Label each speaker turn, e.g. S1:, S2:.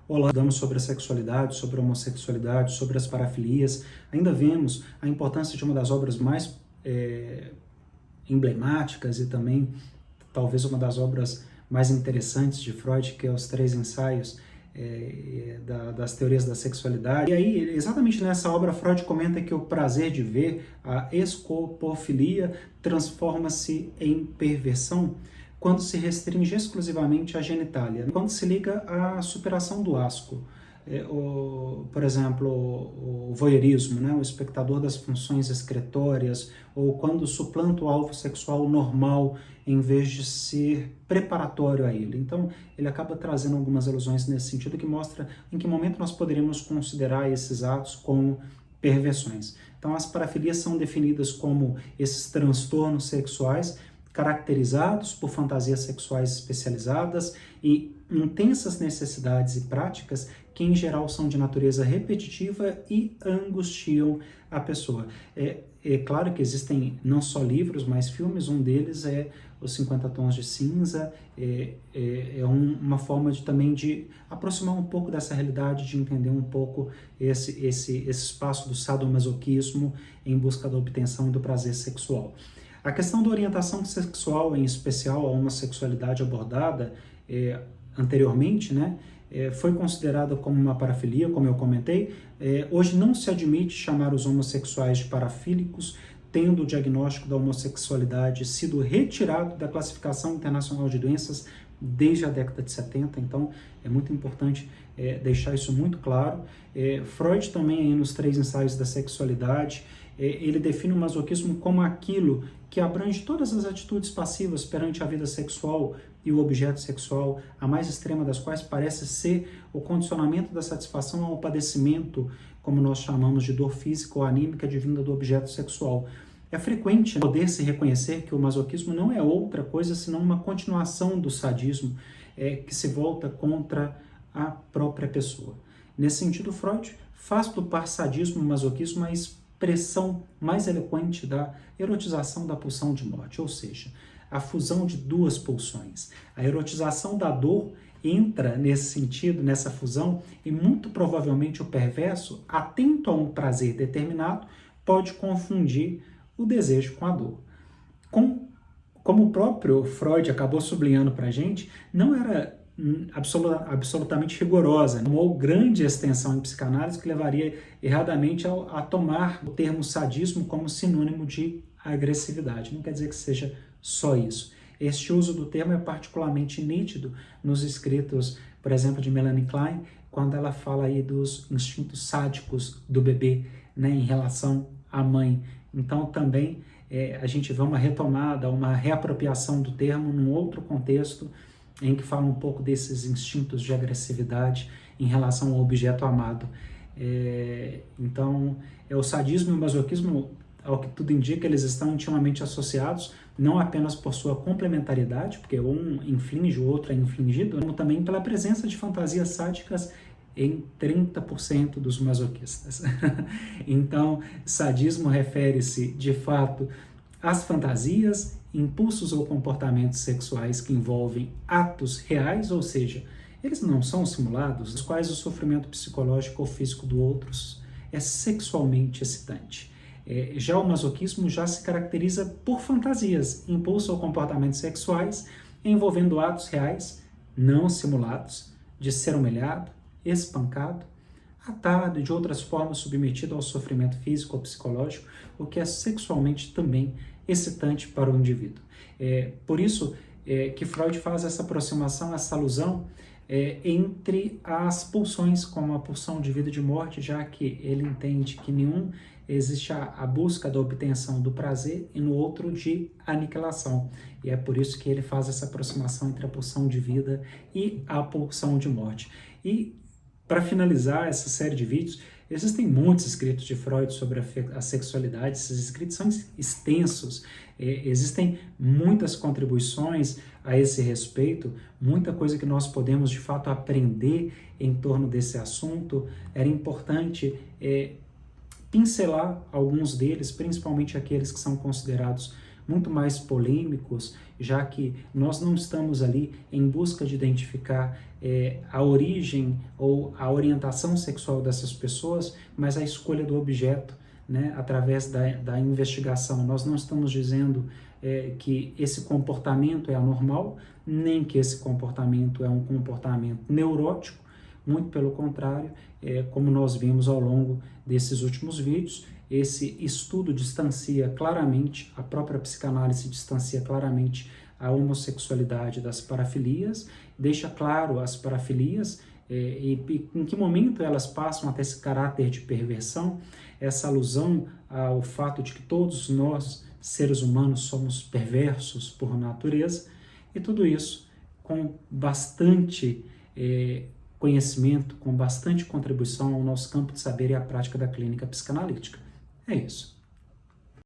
S1: Olá, estudamos sobre a sexualidade, sobre a homossexualidade, sobre as parafilias. Ainda vemos a importância de uma das obras mais emblemáticas e também talvez uma das obras mais interessantes de Freud, que é os Três Ensaios das teorias da sexualidade. E aí, exatamente nessa obra, Freud comenta que o prazer de ver, a escopofilia, transforma-se em perversão quando se restringe exclusivamente à genitália, quando se liga à superação do asco. Por exemplo, o voyeurismo, né? O espectador das funções excretórias, ou quando suplanta o alvo sexual normal em vez de ser preparatório a ele. Então, ele acaba trazendo algumas alusões nesse sentido que mostra em que momento nós poderíamos considerar esses atos como perversões. Então, as parafilias são definidas como esses transtornos sexuais caracterizados por fantasias sexuais especializadas e intensas necessidades e práticas que, em geral, são de natureza repetitiva e angustiam a pessoa. É claro que existem não só livros, mas filmes. Um deles é Os 50 Tons de Cinza. Uma forma também de aproximar um pouco dessa realidade, de entender um pouco esse espaço do sadomasoquismo em busca da obtenção e do prazer sexual. A questão da orientação sexual, em especial a homossexualidade abordada anteriormente, né, foi considerada como uma parafilia, como eu comentei. Hoje não se admite chamar os homossexuais de parafílicos, tendo o diagnóstico da homossexualidade sido retirado da classificação internacional de doenças desde a década de 70, então é muito importante deixar isso muito claro. Freud também, aí, nos Três Ensaios da Sexualidade, ele define o masoquismo como aquilo que abrange todas as atitudes passivas perante a vida sexual e o objeto sexual, a mais extrema das quais parece ser o condicionamento da satisfação ao padecimento, como nós chamamos de dor física ou anímica advinda do objeto sexual. É frequente poder se reconhecer que o masoquismo não é outra coisa senão uma continuação do sadismo que se volta contra a própria pessoa. Nesse sentido, Freud faz do parsadismo e masoquismo a expressão mais eloquente da erotização da pulsão de morte, ou seja, a fusão de duas pulsões. A erotização da dor entra nesse sentido, nessa fusão, e muito provavelmente o perverso, atento a um prazer determinado, pode confundir o desejo com a dor. Como o próprio Freud acabou sublinhando para a gente, não era absolutamente rigorosa, uma grande extensão em psicanálise que levaria erradamente a tomar o termo sadismo como sinônimo de agressividade. Não quer dizer que seja só isso. Este uso do termo é particularmente nítido nos escritos, por exemplo, de Melanie Klein, quando ela fala aí dos instintos sádicos do bebê, né, em relação à mãe. Então também a gente vê uma retomada, uma reapropriação do termo num outro contexto, em que fala um pouco desses instintos de agressividade em relação ao objeto amado. Então, o sadismo e o masoquismo, ao que tudo indica, eles estão intimamente associados, não apenas por sua complementariedade, porque um inflige, o outro é infligido, como também pela presença de fantasias sádicas em 30% dos masoquistas. Então, sadismo refere-se, de fato, às fantasias, impulsos ou comportamentos sexuais que envolvem atos reais, ou seja, eles não são simulados, os quais o sofrimento psicológico ou físico do outro é sexualmente excitante. Já o masoquismo já se caracteriza por fantasias, impulsos ou comportamentos sexuais envolvendo atos reais, não simulados, de ser humilhado, espancado, atado e de outras formas submetido ao sofrimento físico ou psicológico, o que é sexualmente também excitante para o indivíduo. Por isso que Freud faz essa aproximação, essa alusão entre as pulsões, como a pulsão de vida e de morte, já que ele entende que nenhum existe a busca da obtenção do prazer e no outro de aniquilação. E é por isso que ele faz essa aproximação entre a pulsão de vida e a pulsão de morte. E para finalizar essa série de vídeos, existem muitos escritos de Freud sobre a sexualidade. Esses escritos são extensos, existem muitas contribuições a esse respeito, muita coisa que nós podemos de fato aprender em torno desse assunto. Era importante pincelar alguns deles, principalmente aqueles que são considerados muito mais polêmicos, já que nós não estamos ali em busca de identificar a origem ou a orientação sexual dessas pessoas, mas a escolha do objeto, né, através da investigação. Nós não estamos dizendo que esse comportamento é anormal, nem que esse comportamento é um comportamento neurótico, muito pelo contrário, como nós vimos ao longo desses últimos vídeos, esse estudo distancia claramente, a própria psicanálise distancia claramente a homossexualidade das parafilias, deixa claro as parafilias e em que momento elas passam a ter esse caráter de perversão, essa alusão ao fato de que todos nós, seres humanos, somos perversos por natureza, e tudo isso com bastante conhecimento, com bastante contribuição ao nosso campo de saber e à prática da clínica psicanalítica. É isso.